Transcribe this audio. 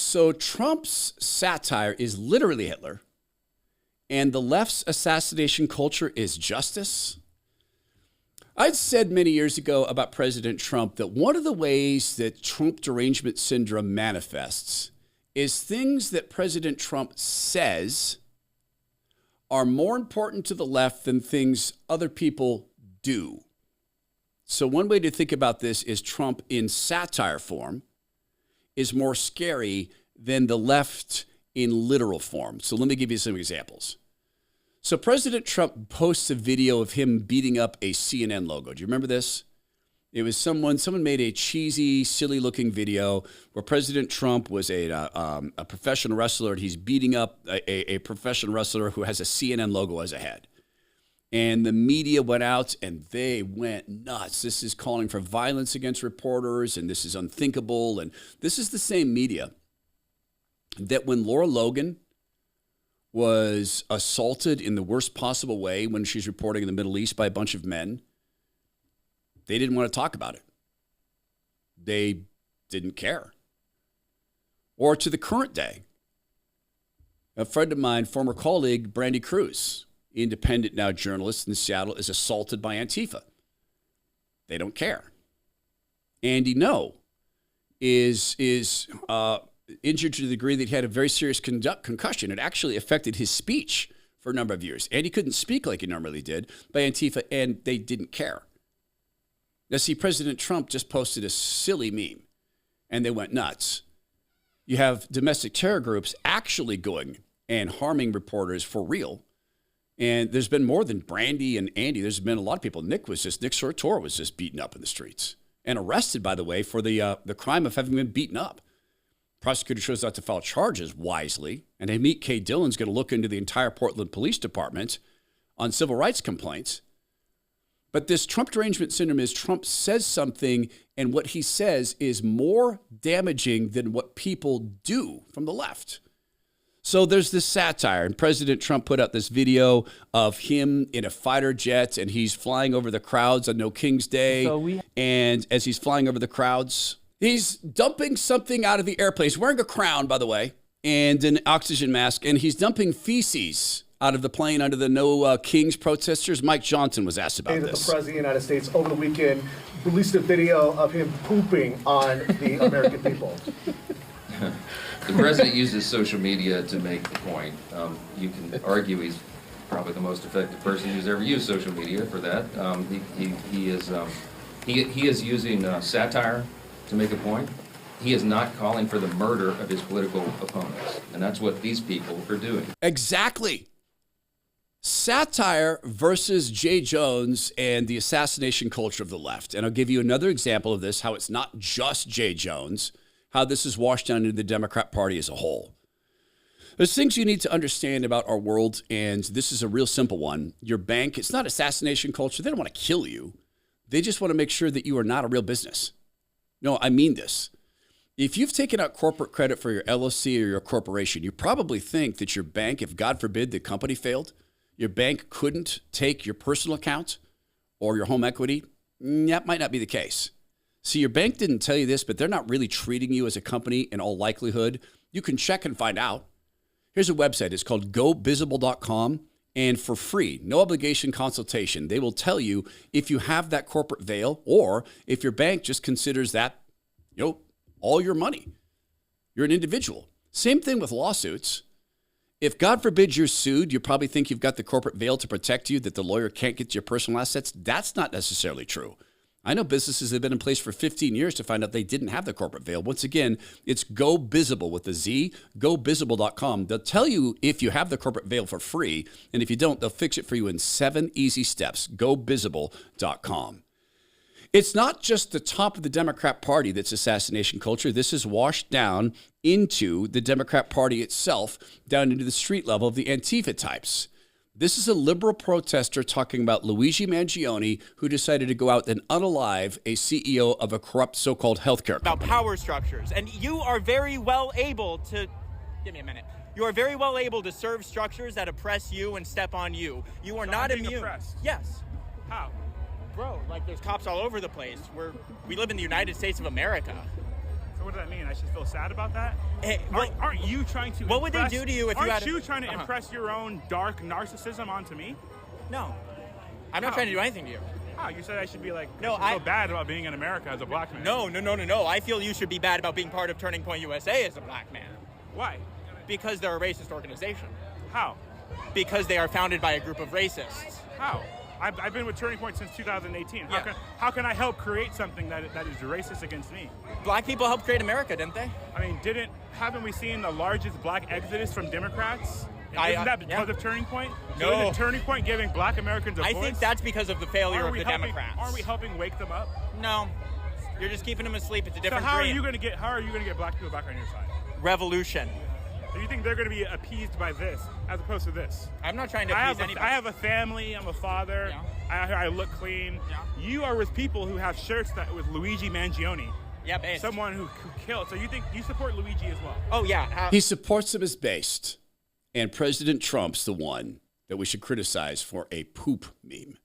So Trump's satire is literally Hitler, and the left's assassination culture is justice. I'd said many years ago about President Trump that one of the ways that Trump derangement syndrome manifests is things that President Trump says are more important to the left than things other people do. So one way to think about this is Trump in satire form is more scary than the left in literal form. So let me give you some examples. So President Trump posts a video of him beating up a CNN logo. Do you remember this? It was someone made a cheesy, silly-looking video where President Trump was a professional wrestler, and he's beating up a professional wrestler who has a CNN logo as a head. And the media went out, and they went nuts. This is calling for violence against reporters, and this is unthinkable. And this is the same media that when Laura Logan was assaulted in the worst possible way when she's reporting in the Middle East by a bunch of men, they didn't want to talk about it. They didn't care. Or to the current day, a friend of mine, former colleague, Brandy Cruz, independent now journalist in Seattle, is assaulted by Antifa. They don't care. Andy No is injured to the degree that he had a very serious concussion. It actually affected his speech for a number of years. Andy couldn't speak like he normally did by Antifa, and they didn't care. Now, see, President Trump just posted a silly meme, and they went nuts. You have domestic terror groups actually going and harming reporters for real. And there's been more than Brandy and Andy. There's been a lot of people. Nick Sortor was just beaten up in the streets and arrested, by the way, for the crime of having been beaten up. Prosecutor chose not to file charges wisely, and Hamid K. Dillon's going to look into the entire Portland Police Department on civil rights complaints. But this Trump derangement syndrome is Trump says something, and what he says is more damaging than what people do from the left. So there's this satire, and President Trump put out this video of him in a fighter jet, and he's flying over the crowds on No King's Day. And as he's flying over the crowds, he's dumping something out of the airplane. He's wearing a crown, by the way, and an oxygen mask, and he's dumping feces out of the plane under the No Kings protesters. Mike Johnson was asked about this. The President of the United States over the weekend released a video of him pooping on the American people. The president uses social media to make the point. You can argue he's probably the most effective person who's ever used social media for that. He is using satire to make a point. He is not calling for the murder of his political opponents, and that's what these people are doing. Exactly. Satire versus Jay Jones and the assassination culture of the left. And I'll give you another example of this, how it's not just Jay Jones, how this is washed down into the Democrat Party as a whole. There's things you need to understand about our world, and this is a real simple one. Your bank, it's not assassination culture. They don't want to kill you. They just want to make sure that you are not a real business. No, I mean this. If you've taken out corporate credit for your LLC or your corporation, you probably think that your bank, if God forbid the company failed, your bank couldn't take your personal account or your home equity. That might not be the case. See, your bank didn't tell you this, but they're not really treating you as a company in all likelihood. You can check and find out. Here's a website. It's called govisible.com. And for free, no obligation consultation, they will tell you if you have that corporate veil or if your bank just considers that, all your money. You're an individual. Same thing with lawsuits. If God forbid you're sued, you probably think you've got the corporate veil to protect you, that the lawyer can't get to your personal assets. That's not necessarily true. I know businesses that have been in place for 15 years to find out they didn't have the corporate veil. Once again, it's govisible with a Z, govisible.com. They'll tell you if you have the corporate veil for free, and if you don't, they'll fix it for you in 7 easy steps. govisible.com. It's not just the top of the Democrat Party that's assassination culture. This is washed down into the Democrat Party itself, down into the street level of the Antifa types. This is a liberal protester talking about Luigi Mangione, who decided to go out and unalive a CEO of a corrupt so-called healthcare company. About power structures. And you are very well able to, give me a minute. You are very well able to serve structures that oppress you and step on you. You are so not immune. Oppressed. Yes. How? Bro, like there's cops all over the place. We live in the United States of America. So what does that mean? I should feel sad about that? Hey, Aren't you trying to? What would they do to you if you had? Aren't you trying to impress your own dark narcissism onto me? No, I'm not trying to do anything to you. Oh, you said I should be like, No, I feel bad about being in America as a black man. No. I feel you should be bad about being part of Turning Point USA as a black man. Why? Because they're a racist organization. How? Because they are founded by a group of racists. How? I've been with Turning Point since 2018. Yeah. How can I help create something that is racist against me? Black people helped create America, didn't they? I mean, haven't we seen the largest black exodus from Democrats? Isn't that because of Turning Point? No. So isn't Turning Point giving black Americans a voice? I think that's because of the failure of the Democrats. Aren't we helping wake them up? No. You're just keeping them asleep. It's a different So how dream. are you going to get black people back on your side? Revolution. Do you think they're going to be appeased by this as opposed to this? I'm not trying to appease anybody. I have a family. I'm a father. Yeah. I look clean. Yeah. You are with people who have shirts that with Luigi Mangione. Yeah, based. Someone who killed. So you think you support Luigi as well? Oh, yeah. He supports him as based. And President Trump's the one that we should criticize for a poop meme.